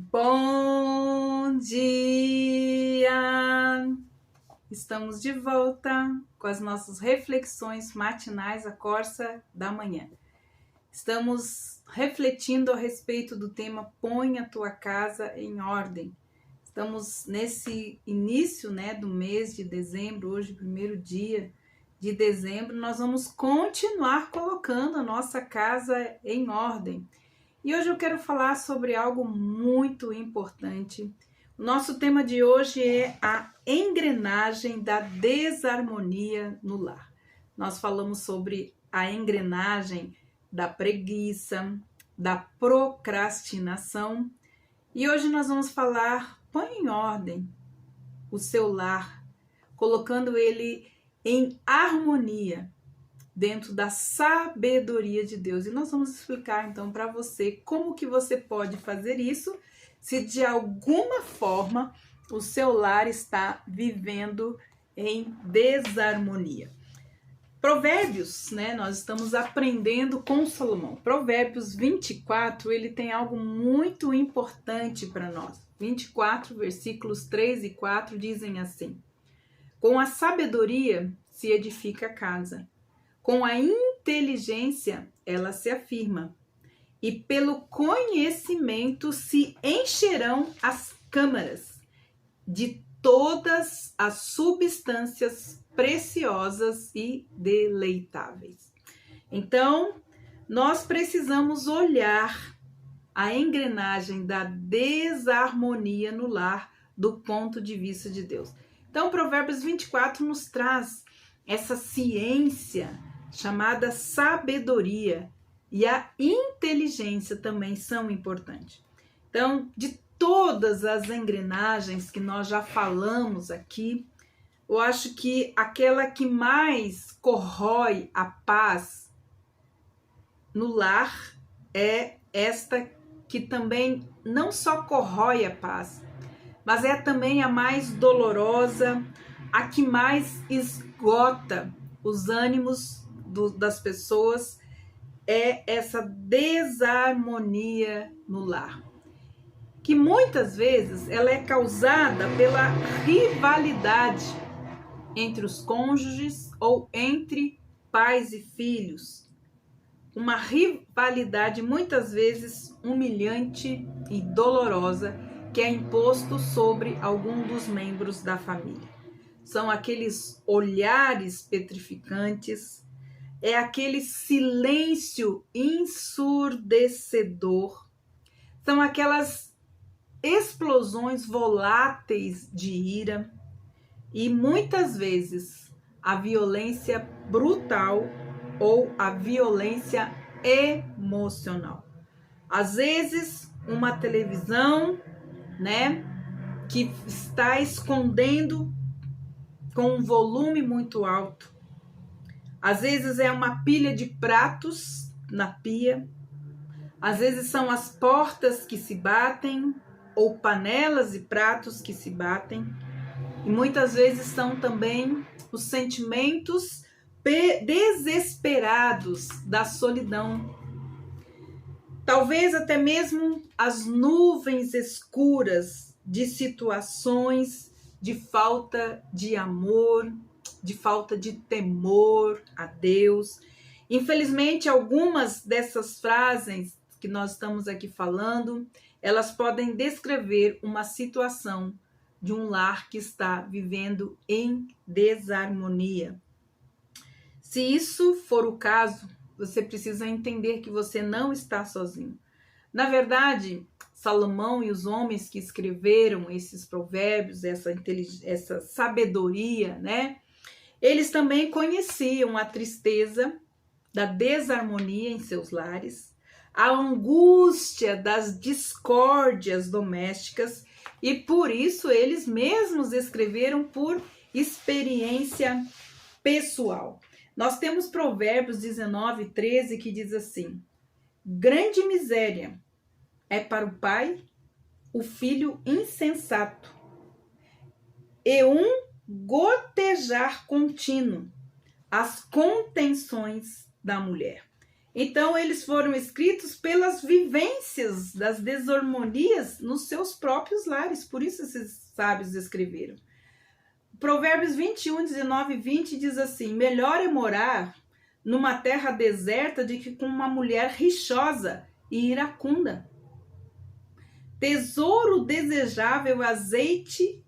Bom dia! Estamos de volta com as nossas reflexões matinais à Corsa da Manhã. Estamos refletindo a respeito do tema Põe a tua casa em ordem. Estamos nesse início, do mês de dezembro, hoje, primeiro dia de dezembro, nós vamos continuar colocando a nossa casa em ordem. E hoje eu quero falar sobre algo muito importante. O nosso tema de hoje é a engrenagem da desarmonia no lar. Nós falamos sobre a engrenagem da preguiça, da procrastinação. E hoje nós vamos falar, põe em ordem o seu lar, colocando ele em harmonia, dentro da sabedoria de Deus. E nós vamos explicar então para você como que você pode fazer isso se de alguma forma o seu lar está vivendo em desarmonia. Provérbios, nós estamos aprendendo com Salomão. Provérbios 24, ele tem algo muito importante para nós. 24, versículos 3 e 4 dizem assim: com a sabedoria se edifica a casa, com a inteligência ela se afirma, e pelo conhecimento se encherão as câmaras de todas as substâncias preciosas e deleitáveis. Então, nós precisamos olhar a engrenagem da desarmonia no lar do ponto de vista de Deus. Então, Provérbios 24 nos traz essa ciência chamada sabedoria, e a inteligência também são importantes. Então, de todas as engrenagens que nós já falamos aqui, eu acho que aquela que mais corrói a paz no lar é esta que também não só corrói a paz, mas é também a mais dolorosa, a que mais esgota os ânimos das pessoas, é essa desarmonia no lar, que muitas vezes ela é causada pela rivalidade entre os cônjuges ou entre pais e filhos, uma rivalidade muitas vezes humilhante e dolorosa que é imposto sobre algum dos membros da família. São aqueles olhares petrificantes, é aquele silêncio ensurdecedor, são aquelas explosões voláteis de ira e muitas vezes a violência brutal ou a violência emocional. Às vezes uma televisão, que está escondendo com um volume muito alto. Às vezes é uma pilha de pratos na pia. Às vezes são as portas que se batem ou panelas e pratos que se batem. E muitas vezes são também os sentimentos desesperados da solidão. Talvez até mesmo as nuvens escuras de situações de falta de amor, de falta de temor a Deus. Infelizmente, algumas dessas frases que nós estamos aqui falando, elas podem descrever uma situação de um lar que está vivendo em desarmonia. Se isso for o caso, você precisa entender que você não está sozinho. Na verdade, Salomão e os homens que escreveram esses provérbios, essa sabedoria, eles também conheciam a tristeza da desarmonia em seus lares, a angústia das discórdias domésticas, e por isso eles mesmos escreveram por experiência pessoal. Nós temos Provérbios 19, 13, que diz assim: grande miséria é para o pai o filho insensato, e um gotejar contínuo as contenções da mulher. Então, eles foram escritos pelas vivências das desarmonias nos seus próprios lares. Por isso esses sábios escreveram. Provérbios 21, 19 e 20 diz assim: melhor é morar numa terra deserta do que com uma mulher rixosa e iracunda. Tesouro desejável, azeite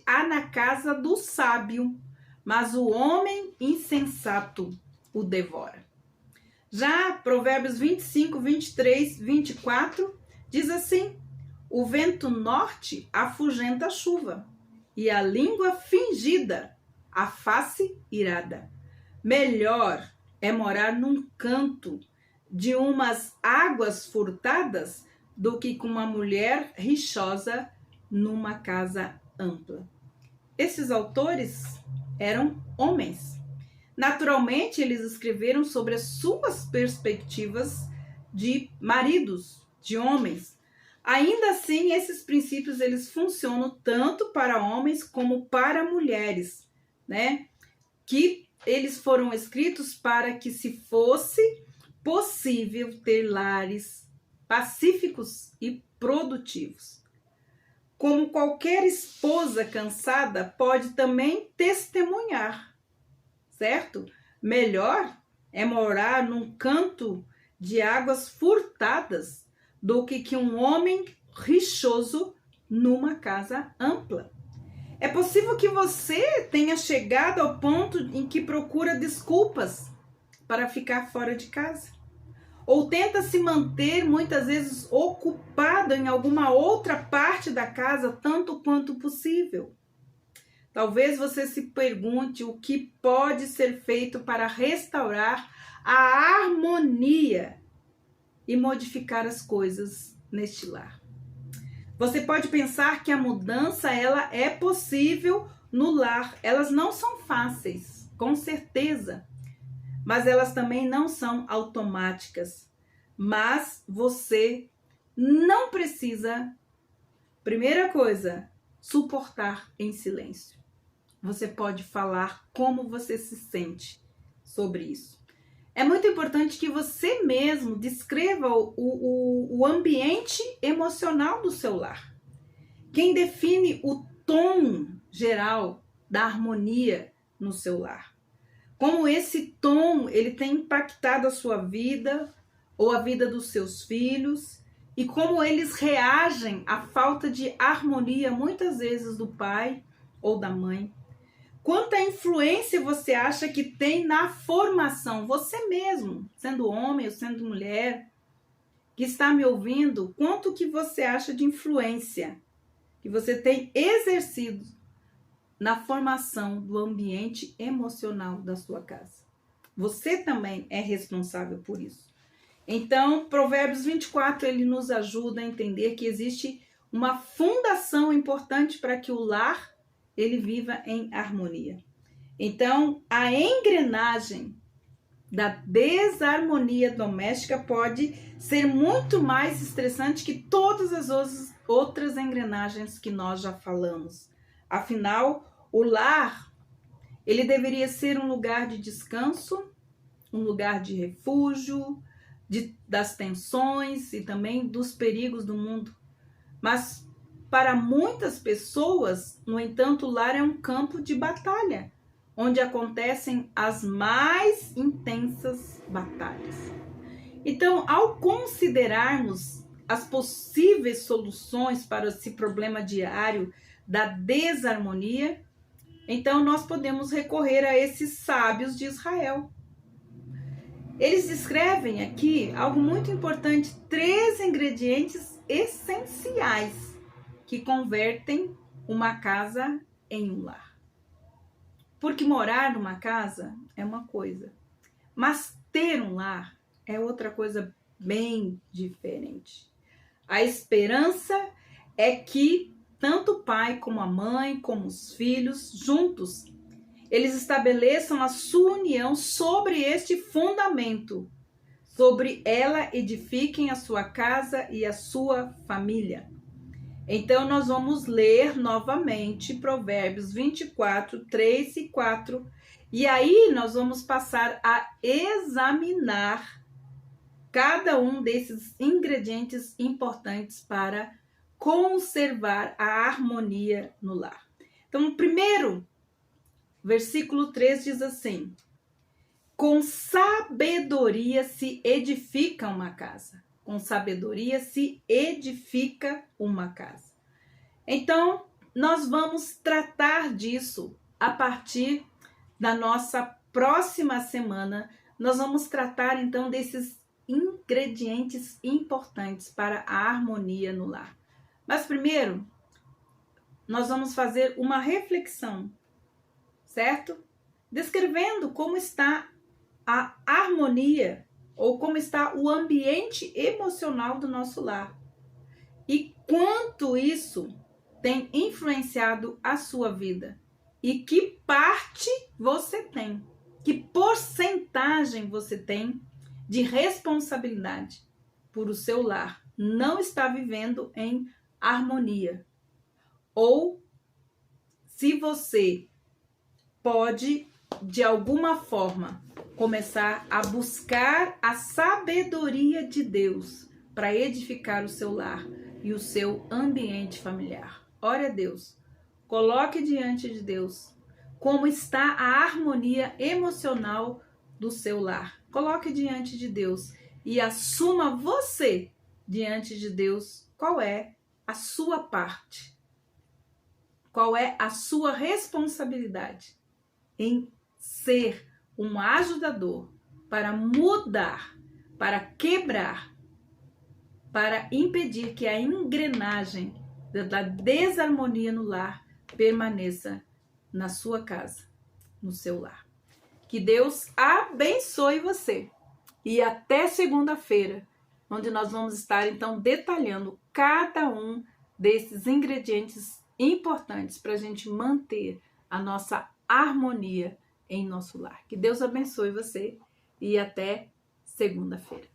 há na casa do sábio, mas o homem insensato o devora. Já Provérbios 25, 23, 24 diz assim: o vento norte afugenta a chuva, e a língua fingida a face irada. Melhor é morar num canto de umas águas furtadas do que com uma mulher rixosa numa casa ampla. Esses autores eram homens. Naturalmente, eles escreveram sobre as suas perspectivas de maridos, de homens. Ainda assim, esses princípios eles funcionam tanto para homens como para mulheres, né? Que eles foram escritos para que se fosse possível ter lares pacíficos e produtivos. Como qualquer esposa cansada pode também testemunhar, certo? Melhor é morar num canto de águas furtadas do que um homem rixoso numa casa ampla. É possível que você tenha chegado ao ponto em que procura desculpas para ficar fora de casa. Ou tenta se manter muitas vezes ocupado em alguma outra parte da casa tanto quanto possível. Talvez você se pergunte o que pode ser feito para restaurar a harmonia e modificar as coisas neste lar. Você pode pensar que a mudança ela é possível no lar. Elas não são fáceis, com certeza, mas elas também não são automáticas. Mas você não precisa, primeira coisa, suportar em silêncio. Você pode falar como você se sente sobre isso. É muito importante que você mesmo descreva o ambiente emocional do seu lar. Quem define o tom geral da harmonia no seu lar. Como esse tom ele tem impactado a sua vida ou a vida dos seus filhos e como eles reagem à falta de harmonia muitas vezes do pai ou da mãe. Quanta influência você acha que tem na formação, você mesmo, sendo homem ou sendo mulher, que está me ouvindo, quanto que você acha de influência que você tem exercido na formação do ambiente emocional da sua casa. Você também é responsável por isso. Então, Provérbios 24, ele nos ajuda a entender que existe uma fundação importante para que o lar ele viva em harmonia. Então, a engrenagem da desarmonia doméstica pode ser muito mais estressante que todas as outras engrenagens que nós já falamos. Afinal, o lar, ele deveria ser um lugar de descanso, um lugar de refúgio, das tensões e também dos perigos do mundo. Mas para muitas pessoas, no entanto, o lar é um campo de batalha, onde acontecem as mais intensas batalhas. Então, ao considerarmos as possíveis soluções para esse problema diário da desarmonia, então nós podemos recorrer a esses sábios de Israel. Eles descrevem aqui algo muito importante, 3 ingredientes essenciais que convertem uma casa em um lar. Porque morar numa casa é uma coisa, mas ter um lar é outra coisa bem diferente. A esperança é que tanto o pai como a mãe, como os filhos, juntos, eles estabeleçam a sua união sobre este fundamento. Sobre ela edifiquem a sua casa e a sua família. Então, nós vamos ler novamente Provérbios 24, 3 e 4. E aí, nós vamos passar a examinar cada um desses ingredientes importantes para conservar a harmonia no lar. Então, o primeiro, versículo 3 diz assim: com sabedoria se edifica uma casa. Com sabedoria se edifica uma casa. Então, nós vamos tratar disso a partir da nossa próxima semana. Nós vamos tratar, então, desses ingredientes importantes para a harmonia no lar. Mas primeiro, nós vamos fazer uma reflexão, certo? Descrevendo como está a harmonia ou como está o ambiente emocional do nosso lar e quanto isso tem influenciado a sua vida e que parte você tem, que porcentagem você tem de responsabilidade por o seu lar não estar vivendo em harmonia, ou se você pode de alguma forma começar a buscar a sabedoria de Deus para edificar o seu lar e o seu ambiente familiar. Ore a Deus, coloque diante de Deus como está a harmonia emocional do seu lar. Coloque diante de Deus e assuma você diante de Deus qual é a sua parte, qual é a sua responsabilidade em ser um ajudador para mudar, para quebrar, para impedir que a engrenagem da desarmonia no lar permaneça na sua casa, no seu lar. Que Deus abençoe você. E até segunda-feira, onde nós vamos estar então detalhando cada um desses ingredientes importantes para a gente manter a nossa harmonia em nosso lar. Que Deus abençoe você e até segunda-feira.